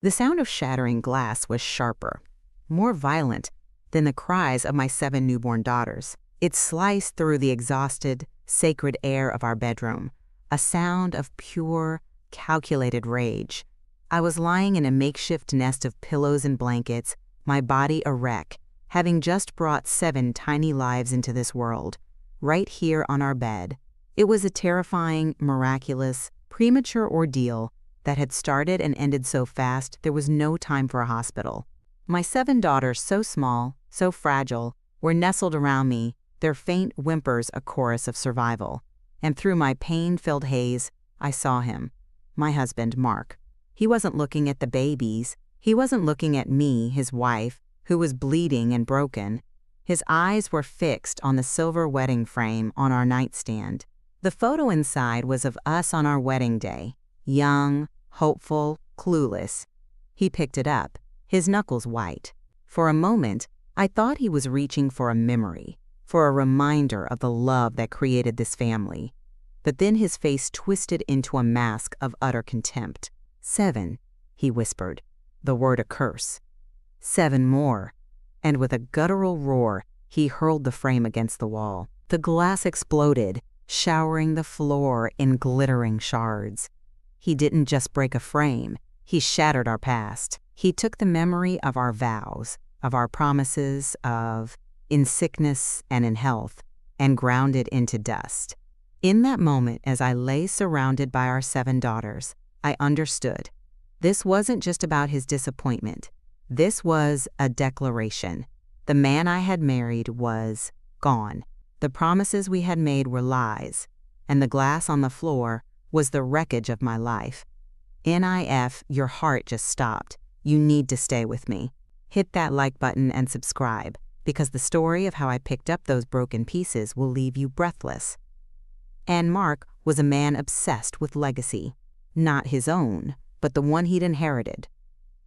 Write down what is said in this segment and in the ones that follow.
The sound of shattering glass was sharper, more violent than the cries of my 7 newborn daughters. It sliced through the exhausted, sacred air of our bedroom, a sound of pure, calculated rage. I was lying in a makeshift nest of pillows and blankets, my body a wreck, having just brought 7 tiny lives into this world, right here on our bed. It was a terrifying, miraculous, premature ordeal that had started and ended so fast there was no time for a hospital. My 7 daughters, so small, so fragile, were nestled around me, their faint whimpers a chorus of survival. And through my pain-filled haze, I saw him, my husband, Mark. He wasn't looking at the babies. He wasn't looking at me, his wife, who was bleeding and broken. His eyes were fixed on the silver wedding frame on our nightstand. The photo inside was of us on our wedding day, young, hopeful, clueless. He picked it up, his knuckles white. For a moment, I thought he was reaching for a memory, for a reminder of the love that created this family. But then his face twisted into a mask of utter contempt. 7, he whispered, the word a curse. 7 more. And with a guttural roar, he hurled the frame against the wall. The glass exploded, showering the floor in glittering shards. He didn't just break a frame, he shattered our past. He took the memory of our vows, of our promises, in sickness and in health, and ground it into dust. In that moment, as I lay surrounded by our 7 daughters, I understood. This wasn't just about his disappointment. This was a declaration. The man I had married was gone. The promises we had made were lies, and the glass on the floor was the wreckage of my life. NIF, your heart just stopped. You need to stay with me. Hit that like button and subscribe, because the story of how I picked up those broken pieces will leave you breathless. And Mark was a man obsessed with legacy. Not his own, but the one he'd inherited.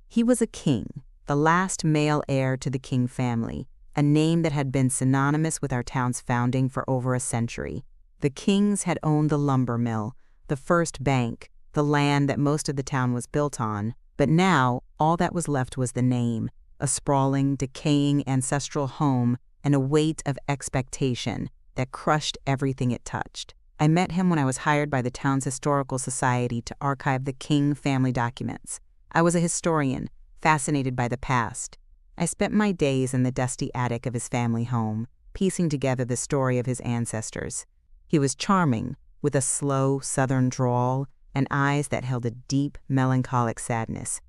He was a king, the last male heir to the King family, a name that had been synonymous with our town's founding for over a century. The Kings had owned the lumber mill, the first bank, the land that most of the town was built on, but now all that was left was the name, a sprawling, decaying ancestral home and a weight of expectation that crushed everything it touched. I met him when I was hired by the town's historical society to archive the King family documents. I was a historian, fascinated by the past. I spent my days in the dusty attic of his family home, piecing together the story of his ancestors. He was charming, with a slow southern drawl and eyes that held a deep, melancholic sadness.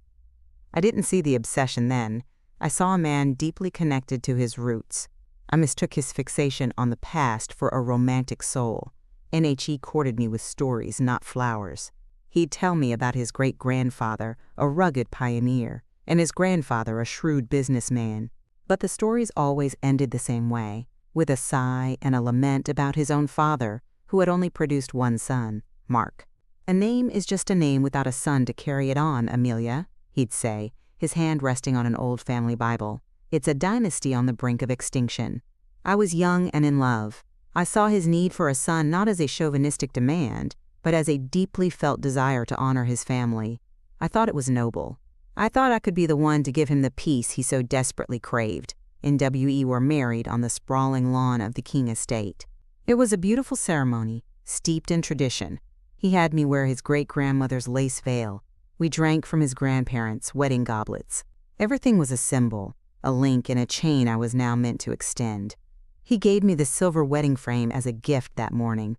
I didn't see the obsession then. I saw a man deeply connected to his roots. I mistook his fixation on the past for a romantic soul. NHE courted me with stories, not flowers. He'd tell me about his great-grandfather, a rugged pioneer, and his grandfather, a shrewd businessman. But the stories always ended the same way, with a sigh and a lament about his own father, who had only produced one son, Mark. A name is just a name without a son to carry it on, Amelia, he'd say, his hand resting on an old family Bible. It's a dynasty on the brink of extinction. I was young and in love. I saw his need for a son not as a chauvinistic demand, but as a deeply felt desire to honor his family. I thought it was noble. I thought I could be the one to give him the peace he so desperately craved. NWE were married on the sprawling lawn of the King estate. It was a beautiful ceremony, steeped in tradition. He had me wear his great-grandmother's lace veil. We drank from his grandparents' wedding goblets. Everything was a symbol, a link in a chain I was now meant to extend. He gave me the silver wedding frame as a gift that morning.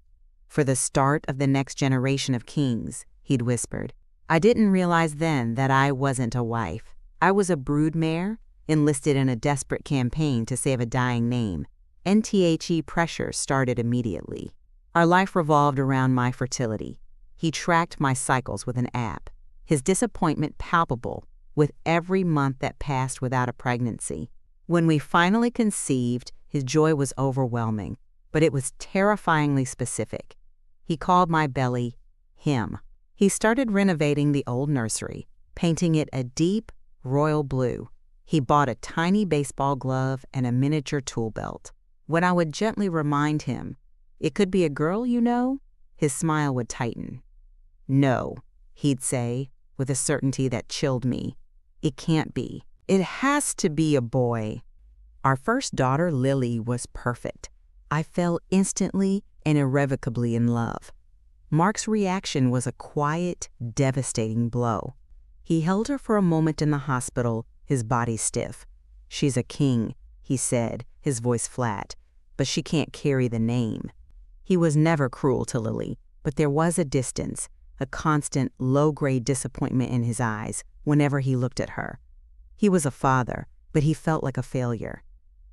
For the start of the next generation of kings, he'd whispered. I didn't realize then that I wasn't a wife. I was a broodmare, enlisted in a desperate campaign to save a dying name. NTHE pressure started immediately. Our life revolved around my fertility. He tracked my cycles with an app, his disappointment palpable with every month that passed without a pregnancy. When we finally conceived, his joy was overwhelming, but it was terrifyingly specific. He called my belly him. He started renovating the old nursery, painting it a deep royal blue. He bought a tiny baseball glove and a miniature tool belt. When I would gently remind him, "It could be a girl, you know," his smile would tighten. "No," he'd say, with a certainty that chilled me. It can't be. It has to be a boy. Our first daughter, Lily, was perfect. I fell instantly and irrevocably in love. Mark's reaction was a quiet, devastating blow. He held her for a moment in the hospital, his body stiff. "She's a king," he said, his voice flat, "but she can't carry the name." He was never cruel to Lily, but there was a distance, a constant, low-grade disappointment in his eyes whenever he looked at her. He was a father, but he felt like a failure.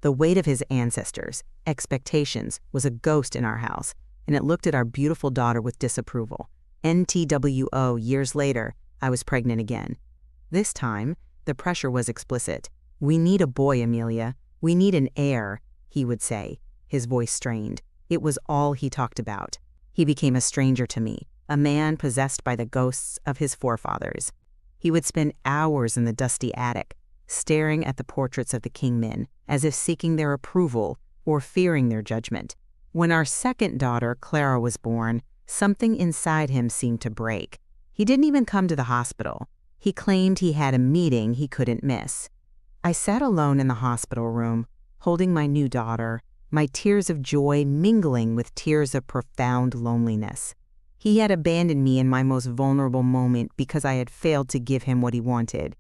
The weight of his ancestors' expectations was a ghost in our house, and it looked at our beautiful daughter with disapproval. NTWO, years later, I was pregnant again. This time, the pressure was explicit. "We need a boy, Amelia. We need an heir," he would say, his voice strained. It was all he talked about. He became a stranger to me, a man possessed by the ghosts of his forefathers. He would spend hours in the dusty attic, staring at the portraits of the kingmen, as if seeking their approval or fearing their judgment. When our second daughter, Clara, was born, something inside him seemed to break. He didn't even come to the hospital. He claimed he had a meeting he couldn't miss. I sat alone in the hospital room, holding my new daughter, my tears of joy mingling with tears of profound loneliness. He had abandoned me in my most vulnerable moment because I had failed to give him what he wanted.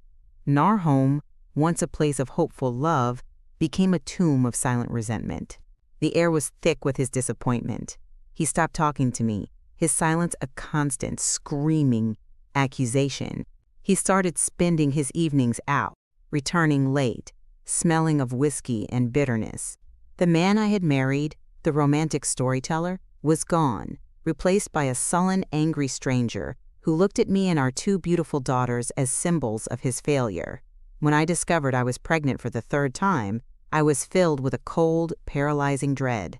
And our home, once a place of hopeful love, became a tomb of silent resentment. The air was thick with his disappointment. He stopped talking to me, his silence a constant, screaming accusation. He started spending his evenings out, returning late, smelling of whiskey and bitterness. The man I had married, the romantic storyteller, was gone, replaced by a sullen, angry stranger who looked at me and our two beautiful daughters as symbols of his failure. When I discovered I was pregnant for the third time, I was filled with a cold, paralyzing dread.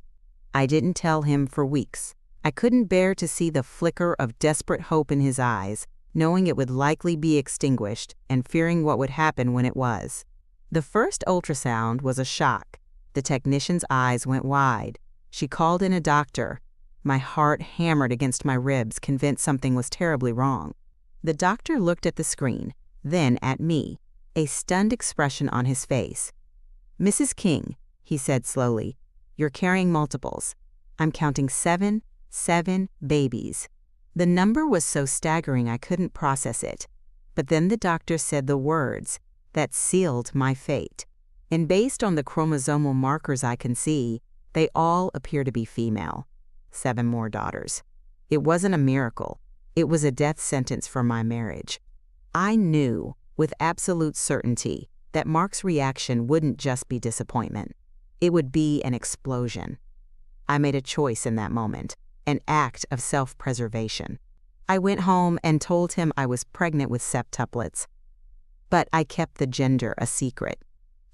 I didn't tell him for weeks. I couldn't bear to see the flicker of desperate hope in his eyes, knowing it would likely be extinguished and fearing what would happen when it was. The first ultrasound was a shock. The technician's eyes went wide. She called in a doctor. My heart hammered against my ribs, convinced something was terribly wrong. The doctor looked at the screen, then at me, a stunned expression on his face. "Mrs. King," he said slowly, "you're carrying multiples. I'm counting seven babies." The number was so staggering I couldn't process it. But then the doctor said the words that sealed my fate. And based on the chromosomal markers I can see, they all appear to be female. 7 more daughters. It wasn't a miracle. It was a death sentence for my marriage. I knew with absolute certainty that Mark's reaction wouldn't just be disappointment. It would be an explosion. I made a choice in that moment, an act of self-preservation. I went home and told him I was pregnant with septuplets, but I kept the gender a secret.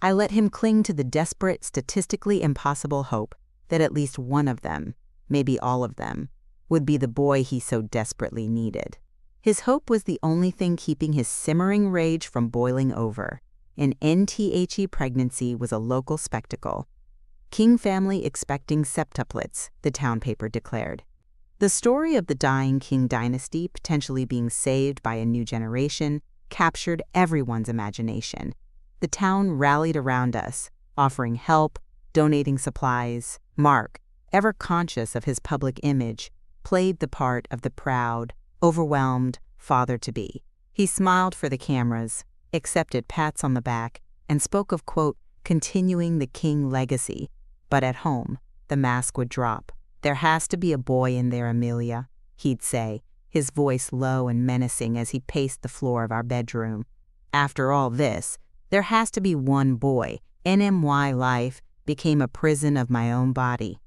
I let him cling to the desperate, statistically impossible hope that at least one of them, maybe all of them, would be the boy he so desperately needed. His hope was the only thing keeping his simmering rage from boiling over. An NTHE pregnancy was a local spectacle. King family expecting septuplets, the town paper declared. The story of the dying King dynasty potentially being saved by a new generation captured everyone's imagination. The town rallied around us, offering help, donating supplies. Mark, ever conscious of his public image, played the part of the proud, overwhelmed father-to-be. He smiled for the cameras, accepted pats on the back, and spoke of, quote, continuing the King legacy. But at home, the mask would drop. "There has to be a boy in there, Amelia," he'd say, his voice low and menacing as he paced the floor of our bedroom. "After all this, there has to be one boy. NMY life became a prison of my own body."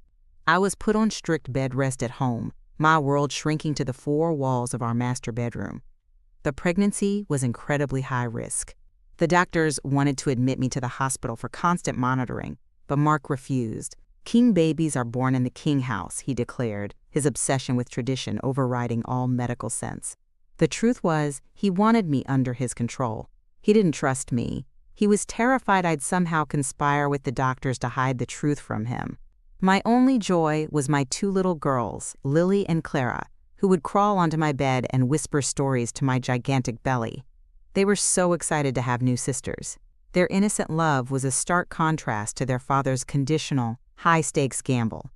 I was put on strict bed rest at home, my world shrinking to the 4 walls of our master bedroom. The pregnancy was incredibly high risk. The doctors wanted to admit me to the hospital for constant monitoring, but Mark refused. "King babies are born in the King house," he declared, his obsession with tradition overriding all medical sense. The truth was, he wanted me under his control. He didn't trust me. He was terrified I'd somehow conspire with the doctors to hide the truth from him. My only joy was my 2 little girls, Lily and Clara, who would crawl onto my bed and whisper stories to my gigantic belly. They were so excited to have new sisters. Their innocent love was a stark contrast to their father's conditional, high-stakes gamble.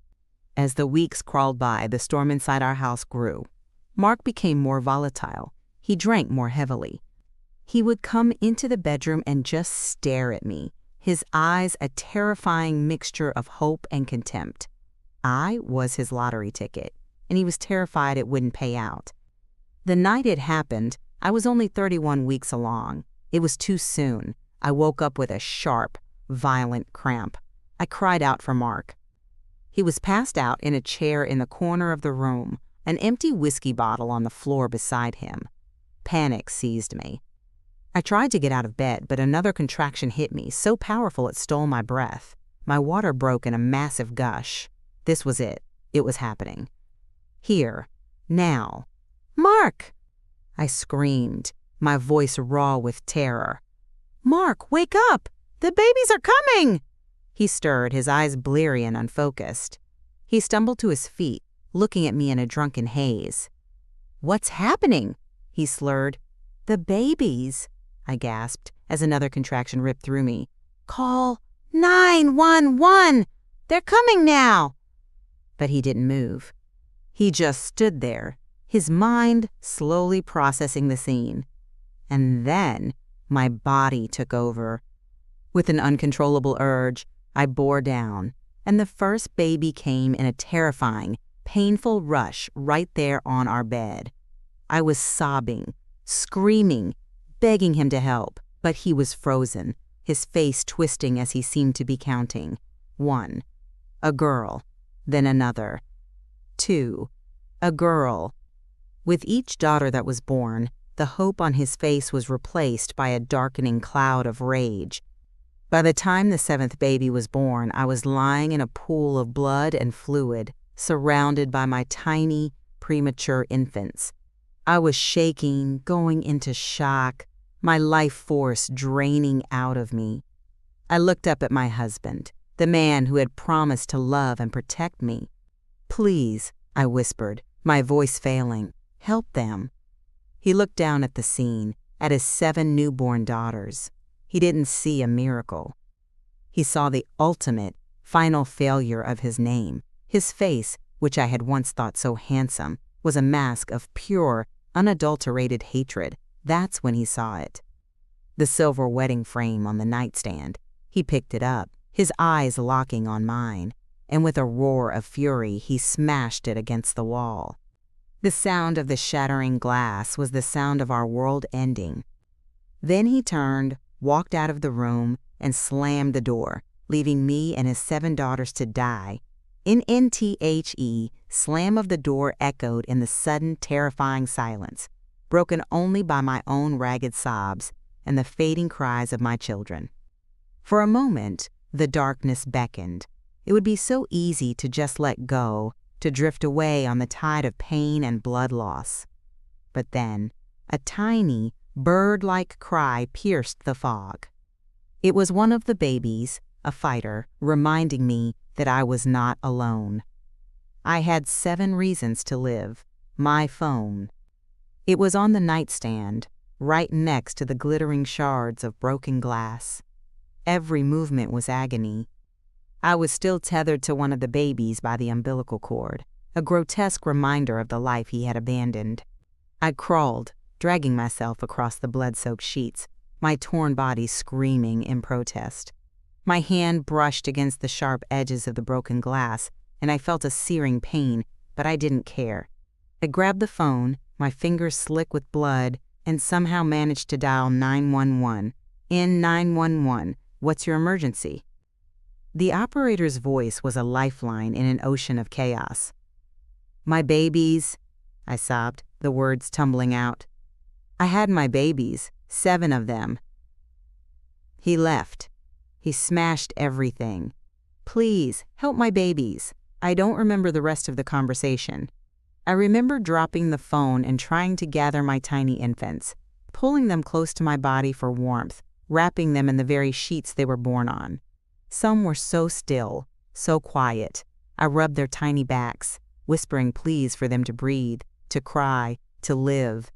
As the weeks crawled by, the storm inside our house grew. Mark became more volatile. He drank more heavily. He would come into the bedroom and just stare at me, his eyes a terrifying mixture of hope and contempt. I was his lottery ticket, and he was terrified it wouldn't pay out. The night it happened, I was only 31 weeks along. It was too soon. I woke up with a sharp, violent cramp. I cried out for Mark. He was passed out in a chair in the corner of the room, an empty whiskey bottle on the floor beside him. Panic seized me. I tried to get out of bed, but another contraction hit me, so powerful it stole my breath. My water broke in a massive gush. This was it. It was happening. Here. Now. "Mark!" I screamed, my voice raw with terror. "Mark, wake up! The babies are coming!" He stirred, his eyes bleary and unfocused. He stumbled to his feet, looking at me in a drunken haze. "What's happening?" he slurred. "The babies," I gasped, as another contraction ripped through me. "Call 911! They're coming now!" But he didn't move. He just stood there, his mind slowly processing the scene. And then my body took over. With an uncontrollable urge, I bore down, and the first baby came in a terrifying, painful rush right there on our bed. I was sobbing, screaming, begging him to help, but he was frozen, his face twisting as he seemed to be counting. 1. A girl. Then another. 2. A girl. With each daughter that was born, the hope on his face was replaced by a darkening cloud of rage. By the time the 7th baby was born, I was lying in a pool of blood and fluid, surrounded by my tiny, premature infants. I was shaking, going into shock, my life force draining out of me. I looked up at my husband, the man who had promised to love and protect me. "Please," I whispered, my voice failing, "help them." He looked down at the scene, at his 7 newborn daughters. He didn't see a miracle. He saw the ultimate, final failure of his name. His face, which I had once thought so handsome, was a mask of pure, unadulterated hatred. That's when he saw it. The silver wedding frame on the nightstand. He picked it up, his eyes locking on mine, and with a roar of fury, he smashed it against the wall. The sound of the shattering glass was the sound of our world ending. Then he turned, walked out of the room, and slammed the door, leaving me and his 7 daughters to die. NNTHE, slam of the door echoed in the sudden, terrifying silence, broken only by my own ragged sobs and the fading cries of my children. For a moment, the darkness beckoned. It would be so easy to just let go, to drift away on the tide of pain and blood loss. But then, a tiny, bird-like cry pierced the fog. It was one of the babies, a fighter, reminding me that I was not alone. I had 7 reasons to live. My phone. It was on the nightstand, right next to the glittering shards of broken glass. Every movement was agony. I was still tethered to one of the babies by the umbilical cord, a grotesque reminder of the life he had abandoned. I crawled, dragging myself across the blood-soaked sheets, my torn body screaming in protest. My hand brushed against the sharp edges of the broken glass, and I felt a searing pain, but I didn't care. I grabbed the phone, my fingers slick with blood, and somehow managed to dial 911. "911, what's your emergency?" The operator's voice was a lifeline in an ocean of chaos. "My babies," I sobbed, the words tumbling out. "I had my babies, 7 of them. He left. He smashed everything. Please, help my babies." I don't remember the rest of the conversation. I remember dropping the phone and trying to gather my tiny infants, pulling them close to my body for warmth, wrapping them in the very sheets they were born on. Some were so still, so quiet. I rubbed their tiny backs, whispering pleas for them to breathe, to cry, to live.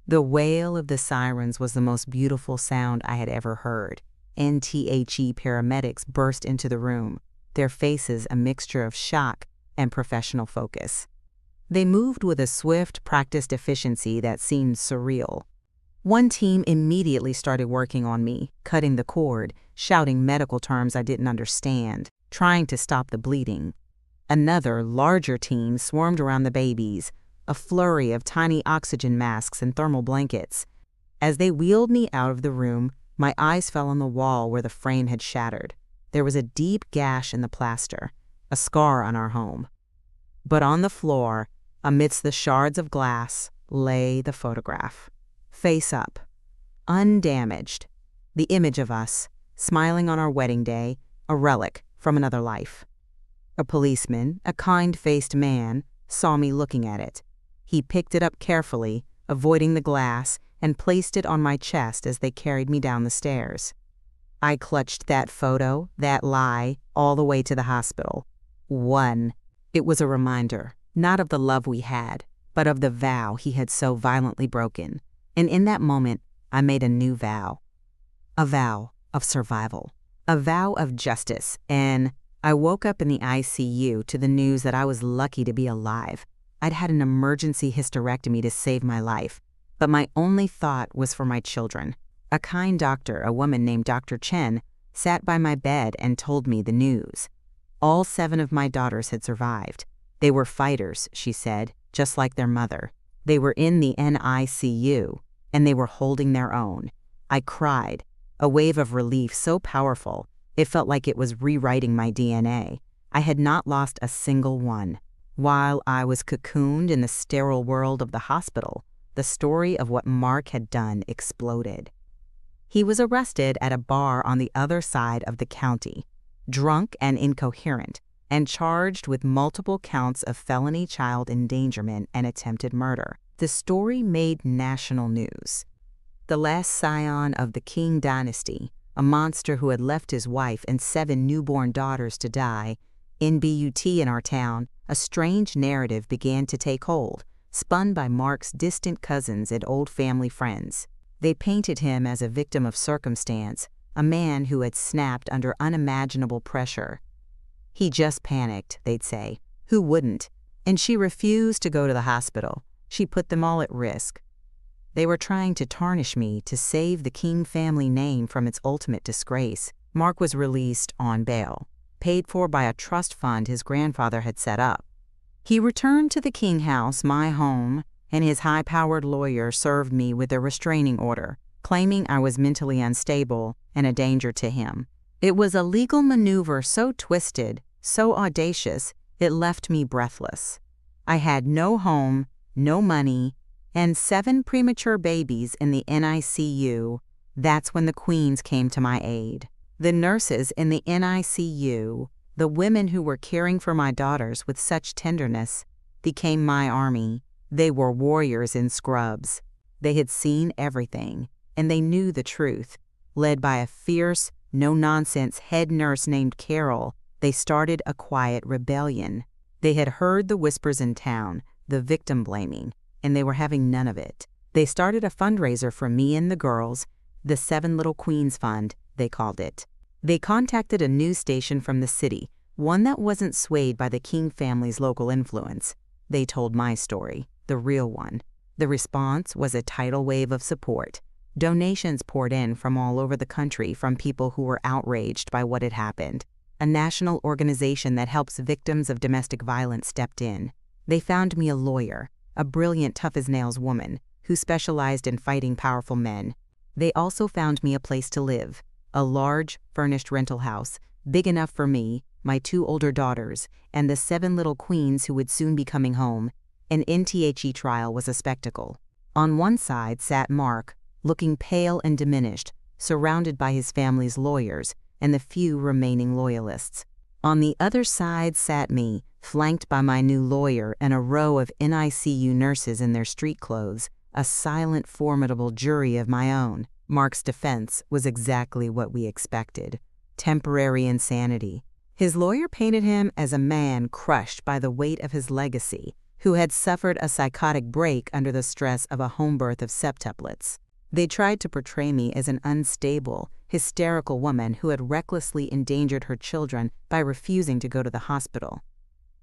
The wail of the sirens was the most beautiful sound I had ever heard. NTHE paramedics burst into the room, their faces a mixture of shock and professional focus. They moved with a swift, practiced efficiency that seemed surreal. One team immediately started working on me, cutting the cord, shouting medical terms I didn't understand, trying to stop the bleeding. Another, larger team swarmed around the babies, a flurry of tiny oxygen masks and thermal blankets. As they wheeled me out of the room, my eyes fell on the wall where the frame had shattered. There was a deep gash in the plaster, a scar on our home. But on the floor, amidst the shards of glass, lay the photograph. Face up, undamaged, the image of us, smiling on our wedding day, a relic from another life. A policeman, a kind-faced man, saw me looking at it. He picked it up carefully, avoiding the glass, and placed it on my chest as they carried me down the stairs. I clutched that photo, that lie, all the way to the hospital. One. It was a reminder, not of the love we had, but of the vow he had so violently broken. And in that moment, I made a new vow. A vow of survival. A vow of justice. And I woke up in the ICU to the news that I was lucky to be alive. I'd had an emergency hysterectomy to save my life, but my only thought was for my children. A kind doctor, a woman named Dr. Chen, sat by my bed and told me the news. All 7 of my daughters had survived. They were fighters, she said, just like their mother. They were in the NICU, and they were holding their own. I cried, a wave of relief so powerful, it felt like it was rewriting my DNA. I had not lost a single one. While I was cocooned in the sterile world of the hospital, the story of what Mark had done exploded. He was arrested at a bar on the other side of the county, drunk and incoherent, and charged with multiple counts of felony child endangerment and attempted murder. The story made national news. The last scion of the Qing dynasty, a monster who had left his wife and 7 newborn daughters to die, in BUT in our town, a strange narrative began to take hold, spun by Mark's distant cousins and old family friends. They painted him as a victim of circumstance, a man who had snapped under unimaginable pressure. He just panicked, they'd say. Who wouldn't? And she refused to go to the hospital. She put them all at risk. They were trying to tarnish me to save the King family name from its ultimate disgrace. Mark was released on bail, paid for by a trust fund his grandfather had set up. He returned to the King house, my home, and his high-powered lawyer served me with a restraining order, claiming I was mentally unstable and a danger to him. It was a legal maneuver so twisted, so audacious, it left me breathless. I had no home, no money, and 7 premature babies in the NICU. That's when the queens came to my aid. The nurses in the NICU, the women who were caring for my daughters with such tenderness, became my army. They were warriors in scrubs. They had seen everything, and they knew the truth. Led by a fierce, no-nonsense head nurse named Carol, they started a quiet rebellion. They had heard the whispers in town, the victim blaming, and they were having none of it. They started a fundraiser for me and the girls, the 7 Little Queens Fund, they called it. They contacted a news station from the city, one that wasn't swayed by the King family's local influence. They told my story, the real one. The response was a tidal wave of support. Donations poured in from all over the country from people who were outraged by what had happened. A national organization that helps victims of domestic violence stepped in. They found me a lawyer, a brilliant tough-as-nails woman who specialized in fighting powerful men. They also found me a place to live, a large, furnished rental house, big enough for me, my 2 older daughters, and the 7 little queens who would soon be coming home. An NTHE trial was a spectacle. On one side sat Mark, looking pale and diminished, surrounded by his family's lawyers and the few remaining loyalists. On the other side sat me, flanked by my new lawyer and a row of NICU nurses in their street clothes, a silent, formidable jury of my own. Mark's defense was exactly what we expected: temporary insanity. His lawyer painted him as a man crushed by the weight of his legacy, who had suffered a psychotic break under the stress of a home birth of septuplets. They tried to portray me as an unstable, hysterical woman who had recklessly endangered her children by refusing to go to the hospital.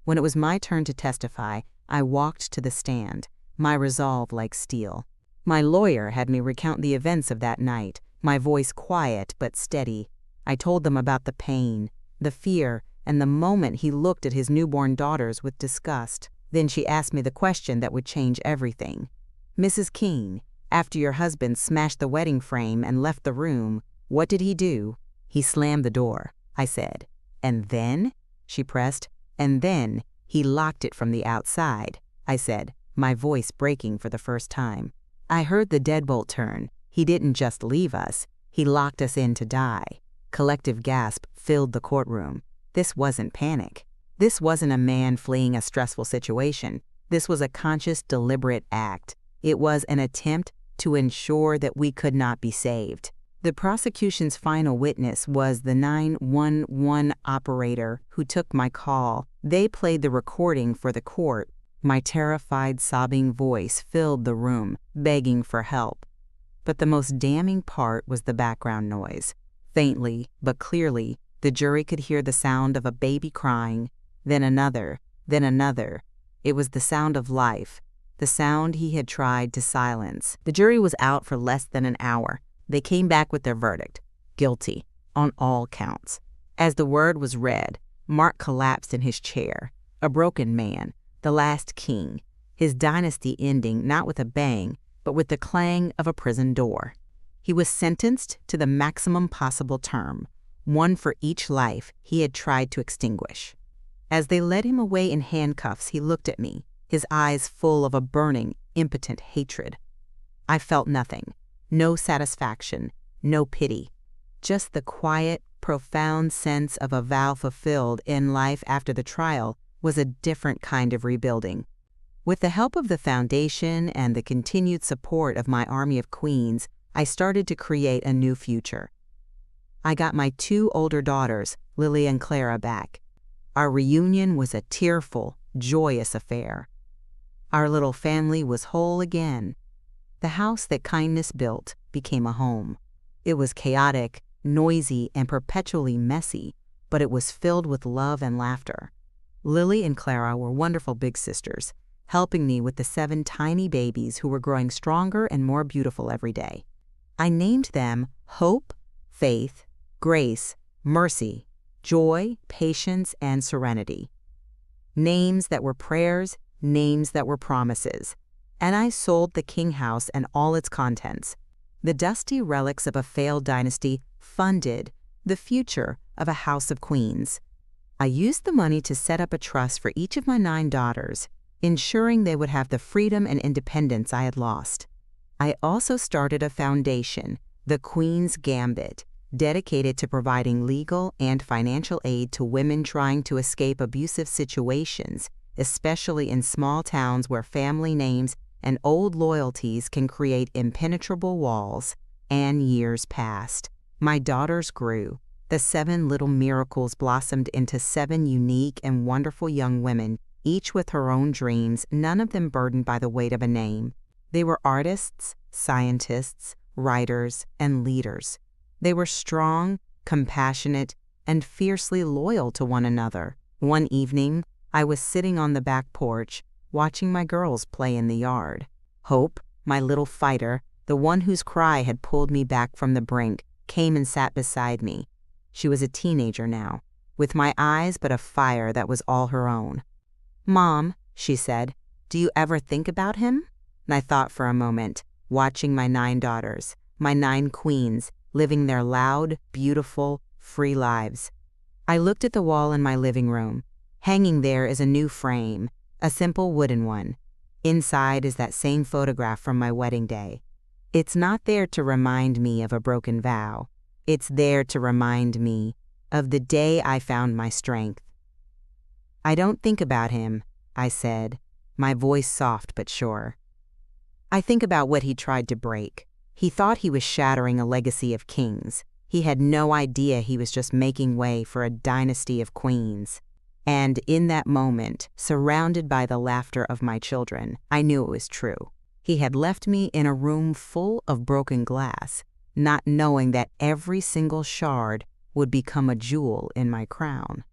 When it was my turn to testify, I walked to the stand, my resolve like steel. My lawyer had me recount the events of that night, my voice quiet but steady. I told them about the pain, the fear, and the moment he looked at his newborn daughters with disgust. Then she asked me the question that would change everything. "Mrs. King, after your husband smashed the wedding frame and left the room, what did he do?" "He slammed the door," I said. "And then?" she pressed. "And then he locked it from the outside," I said, my voice breaking for the first time. I heard the deadbolt turn. He didn't just leave us, he locked us in to die. Collective gasp filled the courtroom. This wasn't panic. This wasn't a man fleeing a stressful situation. This was a conscious, deliberate act. It was an attempt to ensure that we could not be saved. The prosecution's final witness was the 911 operator who took my call. They played the recording for the court. My terrified, sobbing voice filled the room, begging for help. But the most damning part was the background noise. Faintly, but clearly, the jury could hear the sound of a baby crying, then another, then another. It was the sound of life, the sound he had tried to silence. The jury was out for less than an hour. They came back with their verdict, guilty, on all counts. As the word was read, Mark collapsed in his chair, a broken man, the last king, his dynasty ending not with a bang, but with the clang of a prison door. He was sentenced to the maximum possible term, one for each life he had tried to extinguish. As they led him away in handcuffs, he looked at me, his eyes full of a burning, impotent hatred. I felt nothing, no satisfaction, no pity, just the quiet, profound sense of a vow fulfilled in life after the trial was a different kind of rebuilding. With the help of the foundation and the continued support of my army of queens, I started to create a new future. I got my 2 older daughters, Lily and Clara, back. Our reunion was a tearful, joyous affair. Our little family was whole again. The house that kindness built became a home. It was chaotic, noisy, and perpetually messy, but it was filled with love and laughter. Lily and Clara were wonderful big sisters, helping me with the 7 tiny babies who were growing stronger and more beautiful every day. I named them Hope, Faith, Grace, Mercy, Joy, Patience, and Serenity. Names that were prayers, names that were promises. And I sold the King House and all its contents. The dusty relics of a failed dynasty funded the future of a house of queens. I used the money to set up a trust for each of my 9 daughters, ensuring they would have the freedom and independence I had lost. I also started a foundation, the Queen's Gambit, dedicated to providing legal and financial aid to women trying to escape abusive situations, especially in small towns where family names and old loyalties can create impenetrable walls. And years passed. My daughters grew. The 7 little miracles blossomed into 7 unique and wonderful young women, each with her own dreams, none of them burdened by the weight of a name. They were artists, scientists, writers, and leaders. They were strong, compassionate, and fiercely loyal to one another. One evening, I was sitting on the back porch, watching my girls play in the yard. Hope, my little fighter, the one whose cry had pulled me back from the brink, came and sat beside me. She was a teenager now, with my eyes but a fire that was all her own. "Mom," she said, "do you ever think about him?" And I thought for a moment, watching my 9 daughters, my 9 queens, living their loud, beautiful, free lives. I looked at the wall in my living room. Hanging there is a new frame, a simple wooden one. Inside is that same photograph from my wedding day. It's not there to remind me of a broken vow. It's there to remind me of the day I found my strength. "I don't think about him," I said, my voice soft but sure. "I think about what he tried to break. He thought he was shattering a legacy of kings. He had no idea he was just making way for a dynasty of queens. And in that moment, surrounded by the laughter of my children, I knew it was true. He had left me in a room full of broken glass, not knowing that every single shard would become a jewel in my crown.